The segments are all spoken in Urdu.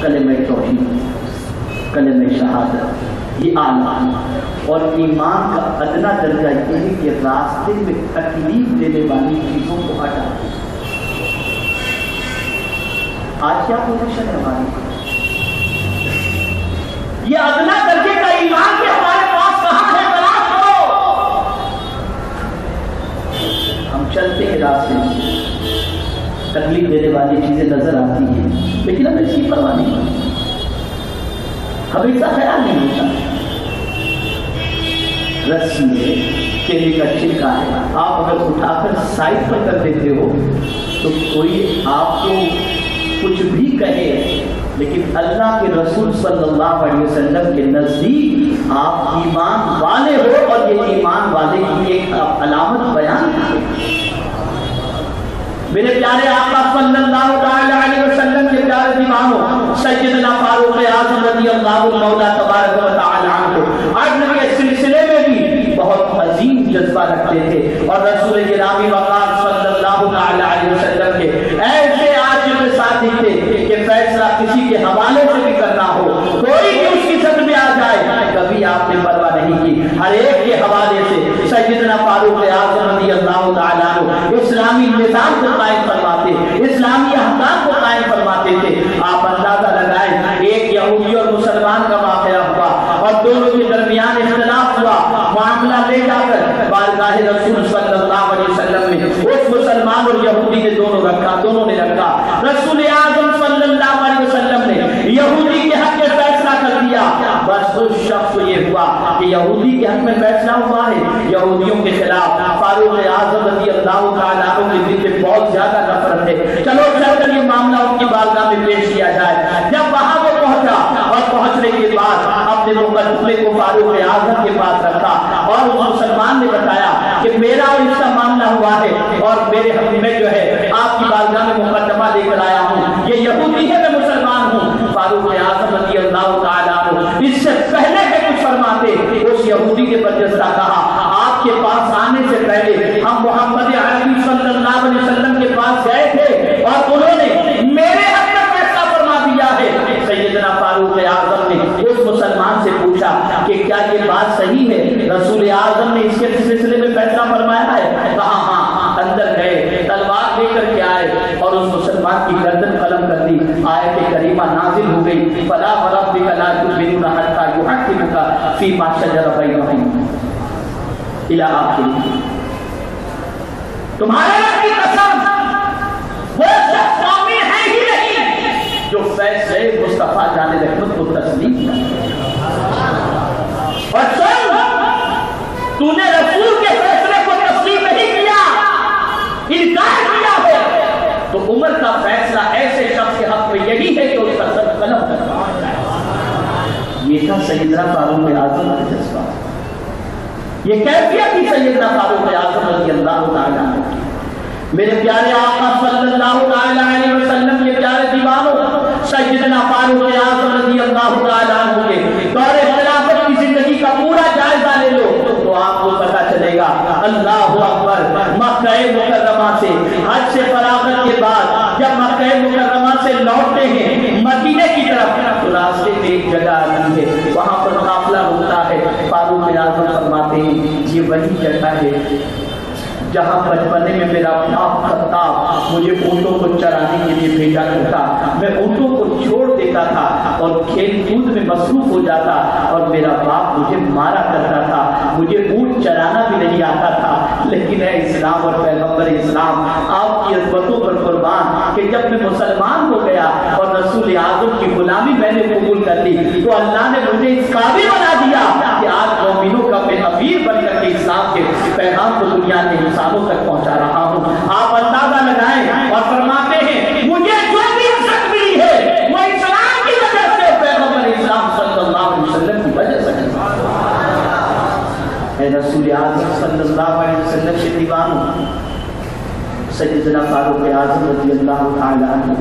کلمہ توحید، کلمہ شہادت، یہ اعلیٰ. اور ایمان کا ادنا درجہ یہ ہے کہ راستے میں تکلیف دینے والی چیزوں کو ہٹا دیں. آج کیا پوزیشن ہے ہماری؟ یہ ادنا درجے کا ایمان کہ ہمارے پاس کہاں ہے، تلاش کرو. ہم چلتے ہیں راستے میں، تکلیف دینے والی چیزیں نظر آتی ہیں لیکن ہمیں اس کی پرواہ نہیں ہوتی، ہمیں اس کا خیال نہیں ہوتا. رسی میں کیلے کا چھلکا ہے، آپ اگر اٹھا کر سائڈ پر کر دیتے ہو تو کوئی آپ کو کچھ بھی کہے، لیکن اللہ کے رسول صلی اللہ علیہ وسلم کے نزدیک آپ ایمان والے ہو، اور یہ ایمان والے کی ایک علامت بیان ہے. میرے پیارے آقا صلی اللہ علیہ وسلم کے پیارے دیوانوں سیدنا فاروق اعظم رضی اللہ مولا تبارک و تعالی عنہ آج نبی کے سلسلے میں بھی بہت عظیم جذبہ رکھتے تھے، اور رسول گرامی وقار صلی اللہ علیہ وسلم کے ایسے عاجز ساتھی تھے کہ فیصلہ کسی کے حوالے سے بھی کرنا ہو، کوئی بھی اس کی صد میں آ جائے، کبھی آپ نے پرواہ نہیں کی. ہر ایک کے حوالے سے سیدنا فاروق اعظم رضی اللہ تعالیٰ عنہ اسلامی نظام کو قائم فرماتے، اسلامی احکام کو قائم فرماتے تھے. آپ اندازہ لگائیں، ایک یہودی اور مسلمان کا واقعہ ہوا اور دونوں کے درمیان اختلاف ہوا، معاملہ لے جا کر بارگاہ رسول صلی اللہ علیہ وسلم میں اس مسلمان اور یہودی نے دونوں نے رکھا. رسول اعظم صلی اللہ علیہ وسلم نے یہودی کے حق میں فیصلہ کر دیا. بس اس شخص کو یہ ہوا کہ یہودی کے حق میں فیصلہ ہوا ہے، یہودیوں کے خلاف فاروق اعظم رضی اللہ تعالیٰ عنہ کے دل میں بہت زیادہ نفرت ہے، چلو چل کر یہ معاملہ ان کی بارگاہ میں پیش کیا جائے. جب وہاں وہ پہنچا اور پہنچنے کے بعد اپنے مقدمے کو فاروق اعظم کے پاس رکھا، اور اس مسلمان نے بتایا کہ میرا اور اس کا معاملہ ہوا ہے، اور میرے حق میں جو ہے آپ کی بارگاہ میں مقدمہ لے کر آیا ہوں، یہ یہودی ہے، میں مسلمان ہوں. فاروق اعظم رضی اللہ تعالیٰ عنہ اس سے پہلے کہ کچھ فرماتے اس یہودی کے برجستہ کہا، آپ کے پاس آنے سے پہلے ہم محمد عربی صلی اللہ علیہ وسلم کے پاس گئے تھے اور انہوں نے میرے حق میں فیصلہ فرما دیا ہے. سیدنا فاروق اعظم نے اس مسلمان سے پوچھا کہ کیا یہ بات صحیح ہے، رسول اعظم نے اس کے سلسلے میں فیصلہ فرمایا ہے؟ کہا ہاں. اندر گئے، تلوار لے کر کے آئے اور اس مسلمان کی گردن قلم کر دی. آیت کریمہ نازل ہو گئی، فلا وربک لا تؤمنون حتى يحكموك فيما شجر بينهم الى آخر. تمہارے رب کی قسم وہ شخص مومن ہے ہی نہیں جو فیصلے مصطفیٰ جان رحمت کو تسلیم کرے. اور سن، تو نے رسول کے فیصلے کو تسلیم نہیں کیا، انکار کیا ہے، تو عمر کا فیصلہ ایسے شخص کے حق میں یہی ہے کہ اس کا سر قلم کرنا. یہ تھا سیدنا فاروق اعظم کا جذبہ، یہ کیفیت تھی سیدنا فاروق اعظم رضی اللہ تعالیٰ عنہ. میرے پیارے آقا صلی اللہ علیہ وسلم کے پیارے دیوانوں سیدنا فاروق اعظم رضی اللہ تعالیٰ عنہ کے دور خلافت کی زندگی کا پورا جائزہ لے لو تو آپ کو پتا چلے گا. اللہ اکبر. مکہ مکرمہ سے حج سے فراغت کے بعد جب مکہ مکرمہ سے لوٹتے ہیں مدینے کی طرف تو راستے میں ایک جگہ آتی ہے، وہاں پر قافلہ رکتا ہے. فاروق اعظم فرماتے ہیں یہ وہی جگہ ہے جہاں بچپنے میں میرا باپ خطاب مجھے اونٹوں کو چرانے کے لیے بھیجا کرتا. میں اونٹوں کو چھوڑ دیتا تھا اور کھیل کود میں مصروف ہو جاتا اور میرا باپ مجھے مارا کرتا تھا. مجھے اونٹ چرانا بھی نہیں آتا تھا، لیکن اے اسلام اور پیغمبر اسلام آپ کی عظمتوں پر قربان کہ جب میں مسلمان ہو گیا اور رسول اعظم کی غلامی میں نے قبول کر لی تو اللہ نے مجھے اس قابل بنا دیا کہ آج مومنوں کا میں امیر بن کر کے اسلام کے پیغام کو دنیا کے انسانوں تک پہنچا رہا ہوں. آپ اندازہ لگائیں اور فرماتے ہیں مجھے جو بھی عزت ملی ہے وہ اسلام کی وجہ سے، پیغمبر اسلام صلی اللہ علیہ وسلم کی وجہ سے. اے رسول اعظم صلی اللہ علیہ وسلم کے دیوانوں سیدنا فاروق اعظم رضی اللہ تعالی عنہ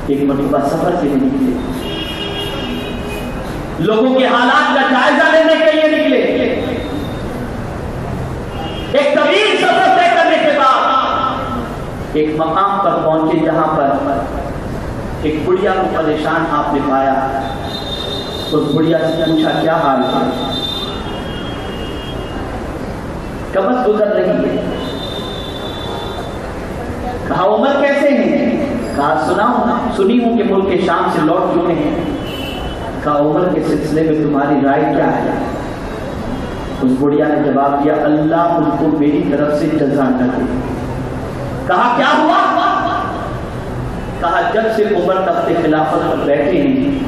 ایک مرتبہ سفر کے لیے نکلے، لوگوں کے حالات کا جائزہ لینے کے لیے نکلے. ایک طویل سفر طے کرنے کے بعد ایک مقام پر پہنچے جہاں پر ایک بڑھیا کو پریشان آپ نے پایا، اس بڑھیا سے پوچھا کیا حال ہے؟ کبس گزر رہی ہے۔ کہا عمر کیسے ہیں؟ کہا سنی ہوں کہ ملک شام سے لوٹ چکے ہیں۔ کہا عمر کے سلسلے میں تمہاری رائے کیا ہے؟ اس بڑھیا نے جواب دیا اللہ ان کو میری طرف سے جزا نہ دے۔ کہا کیا ہوا؟ کہا جب سے عمر تخت خلافت پر بیٹھے ہیں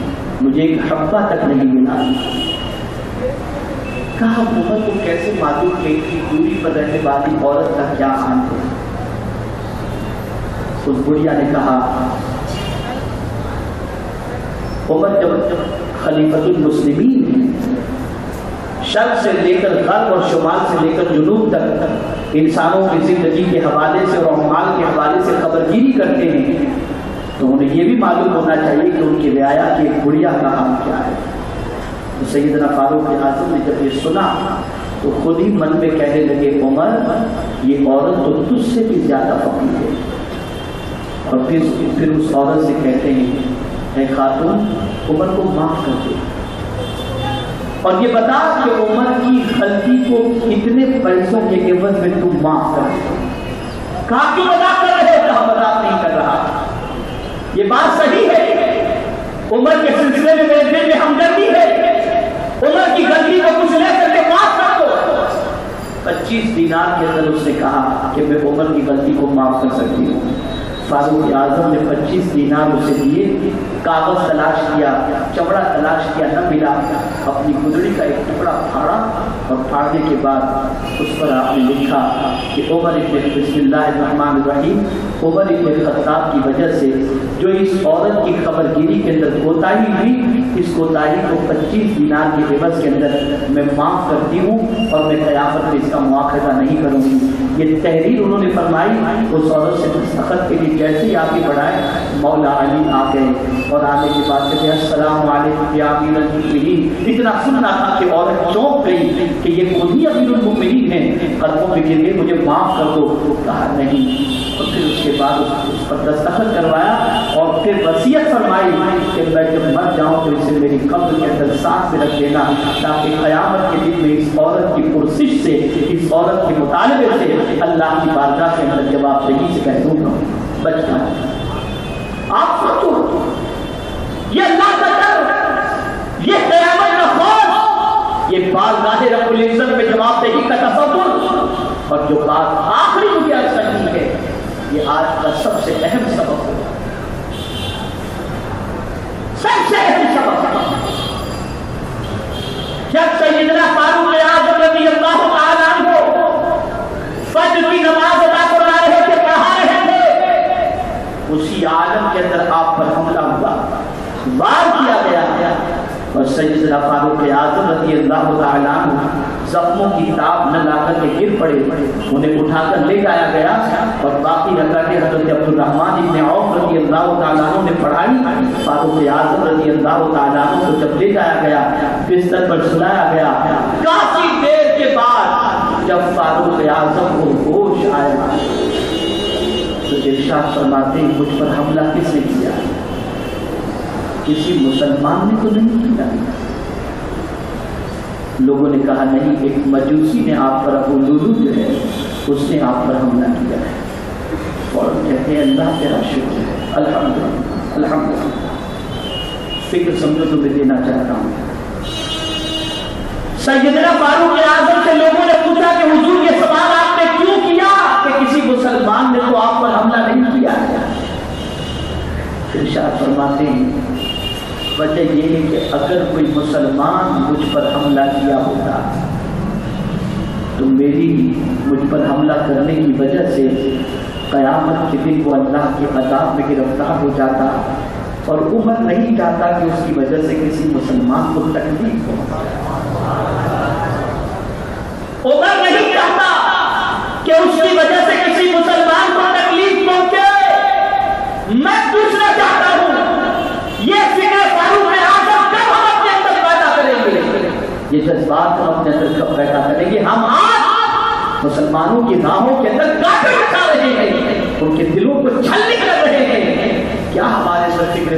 مجھے ایک حبہ تک نہیں ملا۔ کہا عمر کو کیسے معلوم ہے کہ دوری پر رہنے والی عورت کا کیا حال ہے؟ اس بڑھیا نے کہا عمر جب خلیفۃ المسلمین شرق سے لے کر غرب اور شمال سے لے کر جنوب تک انسانوں کی زندگی کے حوالے سے اور اعمال کے حوالے سے خبر گیری کرتے ہیں تو انہیں یہ بھی معلوم ہونا چاہیے کہ ان کی رعایا کی ایک بڑھیا کا حال کیا ہے۔ تو سیدنا فاروق اعظم نے جب یہ سنا تو خود ہی من میں کہنے لگے عمر یہ عورت تو تجھ سے بھی زیادہ فقیر ہے، اور پھر اس عورت سے کہتے ہیں اے خاتون عمر کو معاف کر دے اور یہ بتا کہ عمر کی غلطی کو کتنے پیسوں کے عوض میں تم معاف کر دے۔ کہا کیوں مذاق کر رہے ہو؟ مذاق نہیں کر رہا، یہ بات صحیح ہے، عمر کے سلسلے میں میرے دل میں ہمدردی ہے، عمر کی غلطی کو کچھ لے کر کے معاف کر دو۔ 25 دینار کے اندر اس نے کہا کہ میں عمر کی غلطی کو معاف کر سکتی ہوں۔ فاروق اعظم نے 25 دینار اسے دیے، کاغذ تلاش کیا، چمڑا تلاش کیا، نہ ملا، اپنی گدڑی کا ایک ٹکڑا پھاڑا اور پھاڑنے کے بعد اس پر آپ نے لکھا کہ عمر ابن بسم اللہ الرحمن الرحیم عمر ابن خطاب کی وجہ سے جو اس عورت کی خبر گیری کے اندر کوتاہی ہوئی اس کوتاہی کو 25 دینار کے عوض کے اندر میں معاف کرتی ہوں اور میں قیامت میں اس کا مواخذہ نہیں کروں گی۔ یہ تحریر انہوں نے فرمائی، اس عورت سے دستخط کے لیے جیسے ہی آگے بڑھائے مولا علی آ گئے اور آنے کے بعد کہتے ہیں السلام علیکم یا امیر المؤمنین۔ اتنا سننا تھا کہ عورت چونک گئی کہ یہ خود ہی امیر المؤمنین ہیں، قدموں پہ گر گئے مجھے معاف کر دو۔ کہا نہیں، اور پھر اس کے بعد اس پر دستخط کروایا اور پھر وصیت فرمائی کہ میں جب مر جاؤں تو اسے میری قبر کے اندر ساتھ میں رکھ دینا تاکہ قیامت کے دن میں اس عورت کی پرسش سے، اس عورت کے مطالبے سے اللہ کی بارگاہ کے اندر جواب دہی سے کہہ دوں گا بچنا۔ آپ سوچو یہ اللہ کا ڈر، یہ قیامت کا خوف، یہ بارگاہ رب العزت میں جواب دہی کا تصور، اور جو بات آخری مجھے عرض کرنی ہے یہ آج کا سب سے اہم سبب ہے، سب سے اہم سبب۔ جب سیدنا فاروق اعظم رضی اللہ تعالیٰ عنہ فجر کی نماز ادا کرا رہے تھے، پڑھا رہے تھے، اسی عالم کے اندر آپ پر حملہ ہوا، وار کیا گیا، اور سیدنا فاروق اعظم رضی اللہ تعالیٰ عنہ زخموں کی تاب نہ لا کر کے گر پڑے، انہیں اٹھا کر لے جایا گیا اور باقی رکعتیں حضرت عبد الرحمن ابن عوف رضی اللہ تعالیٰ عنہ نے پڑھائی۔ فاروق اعظم رضی اللہ تعالیٰ عنہ کو جب لے جایا گیا بستر پر سلایا گیا، کافی دیر کے بعد جب فاروق اعظم کو ہوش آیا تو ارشاد فرماتے ہیں مجھ پر حملہ کس نے کیا؟ کسی مسلمان نے تو نہیں کیا۔ لوگوں نے کہا نہیں، ایک مجوسی نے آپ پر، ابو لولو جو ہے اس نے آپ پر حملہ کیا ہے۔ اور کہتے ہیں اللہ تیرا شکر ہے، الحمدللہ الحمدللہ۔ فکر سمجھو تو میں دینا چاہتا ہوں، سیدنا فاروق اعظم سے لوگوں نے پوچھا کہ حضور یہ سوال آپ نے کیوں کیا کہ کسی مسلمان نے تو آپ پر حملہ نہیں کیا ہے؟ ارشاد فرماتے ہیں وجہ یہ ہے کہ اگر کوئی مسلمان مجھ پر حملہ کیا ہوتا تو میری مجھ پر حملہ کرنے کی وجہ سے قیامت کے دن وہ اللہ کے عذاب میں گرفتار ہو جاتا، اور عمر نہیں چاہتا کہ اس کی وجہ سے کسی مسلمان کو تکلیف ہو۔ عمر نہیں چاہتا کہ اس کی وجہ سے کسی مسلمان کو تکلیف پہنچے۔ میں پوچھنا چاہتا ہوں یہ فکر فاروق اعظم کب ہم اپنے اندر پیدا کریں گے؟ یہ جذبات ہم اپنے اندر کب پیدا کریں گے؟ ہم آج مسلمانوں کی راہوں کے اندر کافر بچا رہے ہیں، ان کے دلوں کو چھلنی کر رہے ہیں، کیا ہمارے اندر فکر